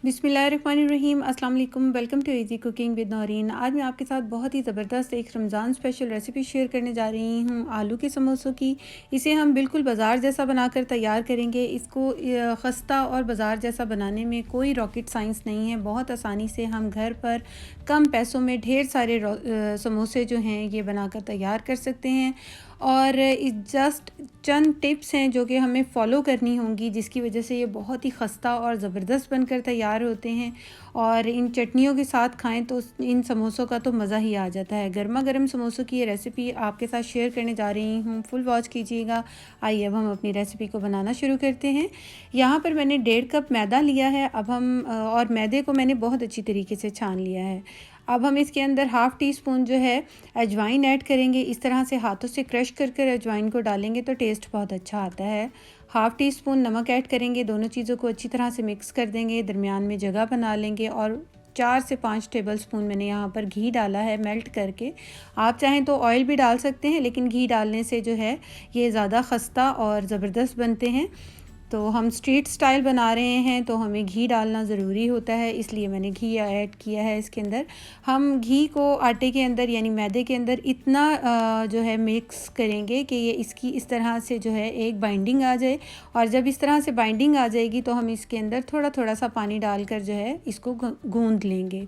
बिस्मिल्लाहिर्रहमानिर्रहीम। अस्सलाम वालेकुम। Welcome to easy cooking with Naureen. आज मैं आपके साथ बहुत ही ज़बरदस्त एक रमज़ान स्पेशल रेसिपी शेयर करने जा रही हूँ, आलू के समोसों की। इसे हम बिल्कुल बाज़ार जैसा बनाकर तैयार करेंगे। इसको खस्ता और बाज़ार जैसा बनाने में कोई रॉकेट साइंस नहीं है। बहुत आसानी से हम घर पर कम पैसों में ढेर सारे समोसे जो हैं ये बनाकर तैयार कर सकते हैं। और जस्ट चंद टिप्स हैं जो कि हमें फ़ॉलो करनी होंगी, जिसकी वजह से ये बहुत ही खस्ता और ज़बरदस्त बनकर तैयार होते हैं। और इन चटनियों के साथ खाएं तो इन समोसों का तो मज़ा ही आ जाता है। गर्मा गर्म समोसों की ये रेसिपी आपके साथ शेयर करने जा रही हूँ, फुल वॉच कीजिएगा। आइए अब हम अपनी रेसिपी को बनाना शुरू करते हैं। यहाँ पर मैंने 1.5 कप मैदा लिया है। अब हम और मैदे को मैंने बहुत अच्छी तरीके से छान लिया है। अब हम इसके अंदर हाफ़ टी स्पून जो है अजवाइन ऐड करेंगे। इस तरह से हाथों से क्रश कर कर अजवाइन को डालेंगे तो टेस्ट बहुत अच्छा आता है। हाफ़ टी स्पून नमक ऐड करेंगे। दोनों चीज़ों को अच्छी तरह से मिक्स कर देंगे, दरमियान में जगह बना लेंगे। और 4 से 5 टेबल स्पून मैंने यहाँ पर घी डाला है मेल्ट करके। आप चाहें तो ऑयल भी डाल सकते हैं, लेकिन घी डालने से जो है ये ज़्यादा खस्ता और ज़बरदस्त बनते हैं। तो हम स्ट्रीट स्टाइल बना रहे हैं तो हमें घी डालना ज़रूरी होता है, इसलिए मैंने घी ऐड किया है इसके अंदर। हम घी को आटे के अंदर यानी मैदे के अंदर इतना जो है मिक्स करेंगे कि ये इसकी इस तरह से जो है एक बाइंडिंग आ जाए। और जब इस तरह से बाइंडिंग आ जाएगी तो हम इसके अंदर थोड़ा थोड़ा सा पानी डालकर जो है इसको गूंद लेंगे।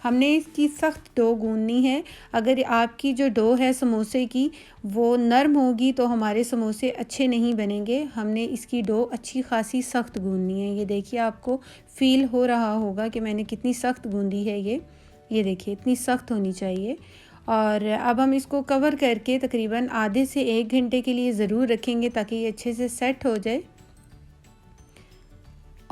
हमने इसकी सख्त डो गूंदनी है। अगर आपकी जो डो है समोसे की वो नरम होगी तो हमारे समोसे अच्छे नहीं बनेंगे। हमने इसकी डो अच्छी खासी सख्त गूंदनी है। ये देखिए, आपको फ़ील हो रहा होगा कि मैंने कितनी सख्त गूंदी है। ये देखिए, इतनी सख्त होनी चाहिए। और अब हम इसको कवर करके तकरीबन आधे से 1 घंटे के लिए ज़रूर रखेंगे ताकि ये अच्छे से सेट हो जाए।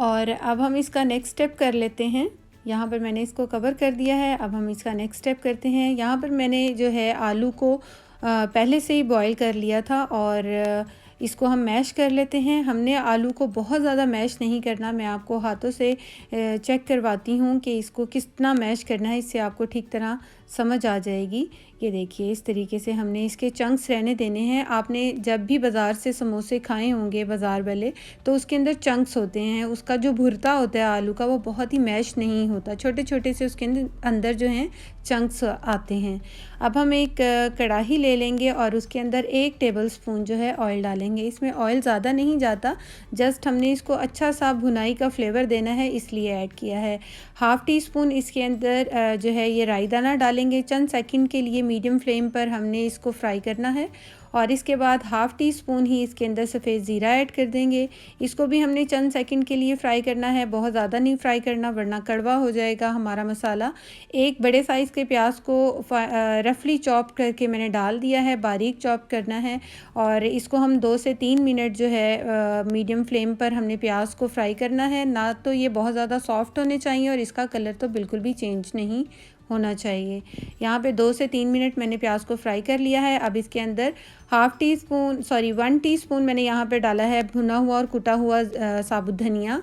और अब हम इसका नेक्स्ट स्टेप कर लेते हैं। यहाँ पर मैंने इसको कवर कर दिया है। अब हम इसका नेक्स्ट स्टेप करते हैं। यहाँ पर मैंने जो है आलू को पहले से ही बॉईल कर लिया था और इसको हम मैश कर लेते हैं। हमने आलू को बहुत ज़्यादा मैश नहीं करना। मैं आपको हाथों से चेक करवाती हूँ कि इसको कितना मैश करना है, इससे आपको ठीक तरह समझ आ जाएगी। ये देखिए, इस तरीके से हमने इसके चंक्स रहने देने हैं। आपने जब भी बाज़ार से समोसे खाए होंगे बाज़ार वाले, तो उसके अंदर चंक्स होते हैं। उसका जो भुरता होता है आलू का वो बहुत ही मैश नहीं होता, छोटे छोटे से उसके अंदर जो हैं चंक्स आते हैं। अब हम एक कढ़ाई ले लेंगे और उसके अंदर 1 टेबल स्पून जो है ऑयल डालेंगे। इसमें ऑयल ज़्यादा नहीं जाता, जस्ट हमने इसको अच्छा सा भुनाई का फ्लेवर देना है, इसलिए ऐड किया है। हाफ़ टी स्पून इसके अंदर जो है ये राई दाना डालेंगे। चंद सेकंड के लिए मीडियम फ्लेम पर हमने इसको फ्राई करना है। और इसके बाद हाफ़ टी स्पून ही इसके अंदर सफ़ेद ज़ीरा ऐड कर देंगे। इसको भी हमने चंद सेकंड के लिए फ्राई करना है, बहुत ज़्यादा नहीं फ्राई करना वरना कड़वा हो जाएगा हमारा मसाला। एक बड़े साइज़ के प्याज को रफली चॉप करके मैंने डाल दिया है, बारीक चॉप करना है। और इसको हम 2 से 3 मिनट जो है मीडियम फ्लेम पर हमने प्याज को फ्राई करना है। ना तो ये बहुत ज़्यादा सॉफ्ट होने चाहिए और इसका कलर तो बिल्कुल भी चेंज नहीं होना चाहिए। यहाँ पे 2 से 3 मिनट मैंने प्याज को फ्राई कर लिया है। अब इसके अंदर 1 टीस्पून मैंने यहाँ पे डाला है भुना हुआ और कुटा हुआ साबुत धनिया।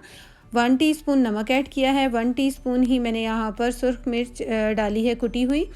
1 टीस्पून नमक ऐड किया है। 1 टीस्पून ही मैंने यहाँ पर सुर्ख मिर्च डाली है कुटी हुई।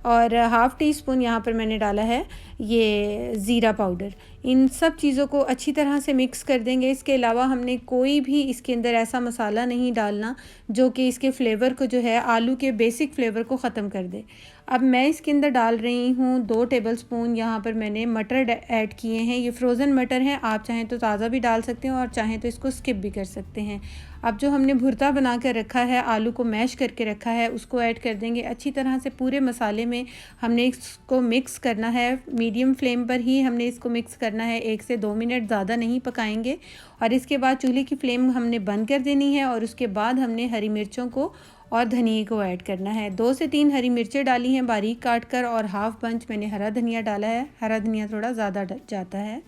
और हाफ़ टी स्पून यहाँ पर मैंने डाला है ये ज़ीरा पाउडर। इन सब चीज़ों को अच्छी तरह से मिक्स कर देंगे। इसके अलावा हमने कोई भी इसके अंदर ऐसा मसाला नहीं डालना जो कि इसके फ्लेवर को जो है आलू के बेसिक फ्लेवर को ख़त्म कर दे। अब मैं इसके अंदर डाल रही हूँ 2 टेबल स्पून यहाँ पर मैंने मटर ऐड किए हैं। ये फ्रोज़न मटर हैं, आप चाहें तो ताज़ा भी डाल सकते हैं और चाहें तो इसको स्किप भी कर सकते हैं। अब जो हमने भुर्ता बना कर रखा है, आलू को मैश करके रखा है, उसको ऐड कर देंगे। अच्छी तरह से पूरे मसाले में हमने इसको मिक्स करना है। मीडियम फ्लेम पर ही हमने इसको मिक्स करना है, 1 से 2 मिनट ज़्यादा नहीं पकाएंगे। और इसके बाद चूल्हे की फ्लेम हमने बंद कर देनी है और उसके बाद हमने हरी मिर्चों को और धनिए को ऐड करना है। 2 से 3 हरी मिर्चें डाली हैं बारीक काट कर और हाफ़ बंच मैंने हरा धनिया डाला है। हरा धनिया थोड़ा ज़्यादा जाता है।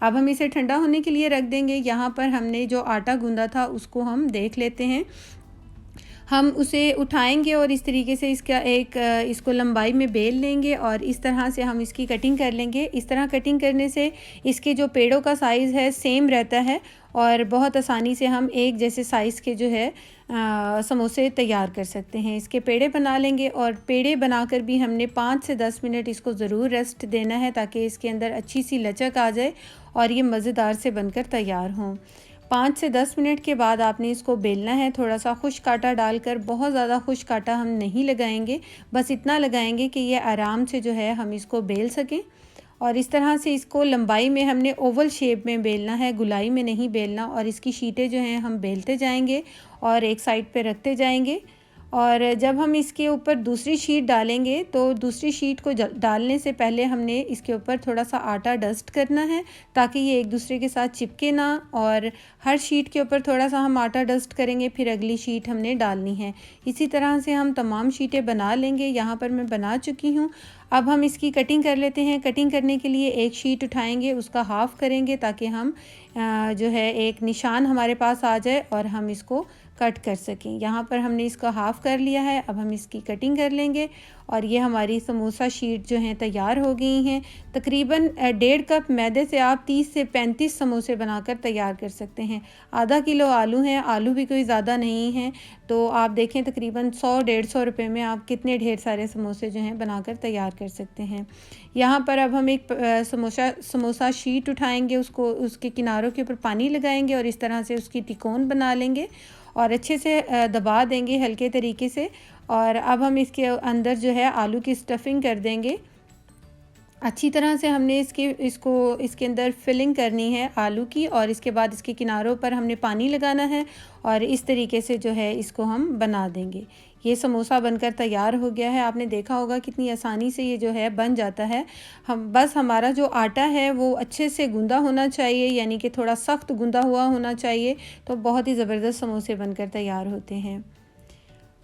अब हम इसे ठंडा होने के लिए रख देंगे। यहाँ पर हमने जो आटा गूंदा था उसको हम देख लेते हैं। हम उसे उठाएंगे और इस तरीके से इसको लंबाई में बेल लेंगे और इस तरह से हम इसकी कटिंग कर लेंगे। इस तरह कटिंग करने से इसके जो पेड़ों का साइज़ है सेम रहता है और बहुत आसानी से हम एक जैसे साइज़ के जो है समोसे तैयार कर सकते हैं। इसके पेड़े बना लेंगे और पेड़े बनाकर भी हमने 5 से 10 मिनट इसको ज़रूर रेस्ट देना है ताकि इसके अंदर अच्छी सी लचक आ जाए और ये मज़ेदार से बनकर तैयार हों। 5 से 10 मिनट के बाद आपने इसको बेलना है। थोड़ा सा खुश्क आटा डालकर, बहुत ज़्यादा खुश्क आटा हम नहीं लगाएंगे, बस इतना लगाएंगे कि ये आराम से जो है हम इसको बेल सकें। और इस तरह से इसको लंबाई में हमने ओवल शेप में बेलना है, गुलाई में नहीं बेलना। और इसकी शीटें जो हैं हम बेलते जाएंगे और एक साइड पे रखते जाएंगे। और जब हम इसके ऊपर दूसरी शीट डालेंगे तो दूसरी शीट को डालने से पहले हमने इसके ऊपर थोड़ा सा आटा डस्ट करना है ताकि ये एक दूसरे के साथ चिपके ना। और हर शीट के ऊपर थोड़ा सा हम आटा डस्ट करेंगे, फिर अगली शीट हमने डालनी है। इसी तरह से हम तमाम शीटें बना लेंगे। यहाँ पर मैं बना चुकी हूँ। अब हम इसकी कटिंग कर लेते हैं। कटिंग करने के लिए एक शीट उठाएंगे, उसका हाफ़ करेंगे ताकि हम जो है एक निशान हमारे पास आ जाए और हम इसको कट कर सकें। यहाँ पर हमने इसका हाफ़ कर लिया है। अब हम इसकी कटिंग कर लेंगे और ये हमारी समोसा शीट जो हैं तैयार हो गई हैं। तकरीबन 1.5 कप मैदे से आप 30 से 35 समोसे बनाकर तैयार कर सकते हैं। आधा किलो आलू हैं, आलू भी कोई ज़्यादा नहीं हैं, तो आप देखें तकरीबन 100-150 रुपये में आप कितने ढेर सारे समोसे जो हैं बनाकर तैयार कर सकते हैं। यहाँ पर अब हम एक समोसा शीट उठाएंगे, उसको उसके किनारों के ऊपर पानी लगाएंगे और इस तरह से उसकी तिकोन बना लेंगे और अच्छे से दबा देंगे हल्के तरीके से। और अब हम इसके अंदर जो है आलू की स्टफिंग कर देंगे। अच्छी तरह से हमने इसके अंदर फिलिंग करनी है आलू की, और इसके बाद इसके किनारों पर हमने पानी लगाना है और इस तरीके से जो है इसको हम बना देंगे। ये समोसा बनकर तैयार हो गया है। आपने देखा होगा कितनी आसानी से ये जो है बन जाता है। बस हमारा जो आटा है वो अच्छे से गूंदा होना चाहिए, यानी कि थोड़ा सख्त गूंदा हुआ होना चाहिए, तो बहुत ही ज़बरदस्त समोसे बनकर तैयार होते हैं।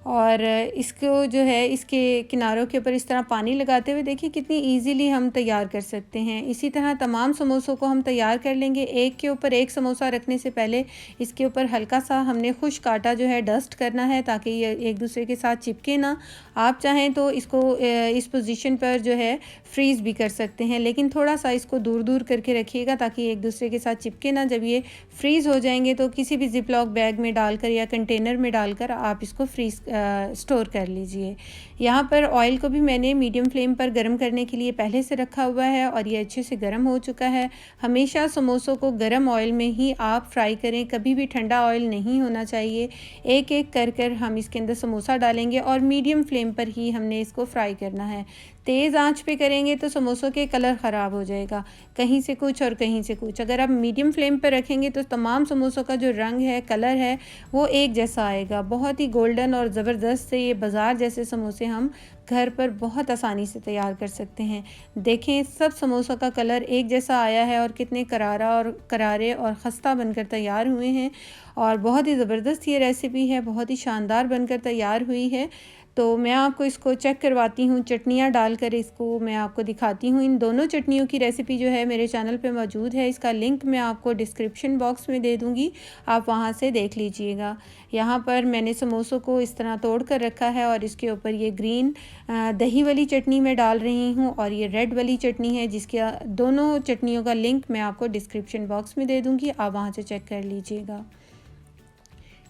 और इसको जो है इसके किनारों के ऊपर इस तरह पानी लगाते हुए देखिए कितनी इजीली हम तैयार कर सकते हैं। इसी तरह तमाम समोसों को हम तैयार कर लेंगे। एक के ऊपर एक समोसा रखने से पहले इसके ऊपर हल्का सा हमने खुश्क आटा जो है डस्ट करना है ताकि ये एक दूसरे के साथ चिपके ना। आप चाहें तो इसको इस पोजीशन पर जो है फ्रीज़ भी कर सकते हैं, लेकिन थोड़ा सा इसको दूर दूर करके रखिएगा ताकि एक दूसरे के साथ चिपके ना। जब ये फ्रीज़ हो जाएंगे तो किसी भी जिपलॉक बैग में डालकर या कंटेनर में डालकर आप इसको फ्रीज़ स्टोर कर लीजिए। यहाँ पर ऑयल को भी मैंने मीडियम फ्लेम पर गर्म करने के लिए पहले से रखा हुआ है और ये अच्छे से गर्म हो चुका है। हमेशा समोसों को गर्म ऑयल में ही आप फ्राई करें, कभी भी ठंडा ऑयल नहीं होना चाहिए। एक एक कर हम इसके अंदर समोसा डालेंगे और मीडियम फ्लेम पर ही हमने इसको फ्राई करना है। तेज़ आंच पे करेंगे तो समोसों के कलर ख़राब हो जाएगा, कहीं से कुछ और कहीं से कुछ। अगर आप मीडियम फ्लेम पर रखेंगे तो तमाम समोसों का जो रंग है, कलर है, वो एक जैसा आएगा। बहुत ही गोल्डन और ज़बरदस्त से ये बाज़ार जैसे समोसे हम घर पर बहुत आसानी से तैयार कर सकते हैं। देखें सब समोसों का कलर एक जैसा आया है और कितने करारे और ख़स्ता बनकर तैयार हुए हैं। और बहुत ही ज़बरदस्त ये रेसिपी है, बहुत ही शानदार बनकर तैयार हुई है। तो मैं आपको इसको चेक करवाती हूँ, चटनियाँ डालकर इसको मैं आपको दिखाती हूँ। इन दोनों चटनियों की रेसिपी जो है मेरे चैनल पे मौजूद है, इसका लिंक मैं आपको डिस्क्रिप्शन बॉक्स में दे दूँगी, आप वहाँ से देख लीजिएगा। यहाँ पर मैंने समोसों को इस तरह तोड़ कर रखा है और इसके ऊपर ये ग्रीन दही वाली चटनी मैं डाल रही हूँ और ये रेड वाली चटनी है, जिसके दोनों चटनियों का लिंक मैं आपको डिस्क्रिप्शन बॉक्स में दे दूँगी, आप वहाँ से चेक कर लीजिएगा।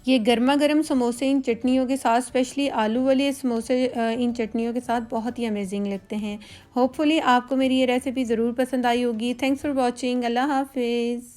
ये गर्मा गर्म समोसे इन चटनियों के साथ, स्पेशली आलू वाले समोसे इन चटनियों के साथ बहुत ही अमेजिंग लगते हैं। होपफुली आपको मेरी ये रेसिपी ज़रूर पसंद आई होगी। Thanks for watching. अल्लाह हाफिज़।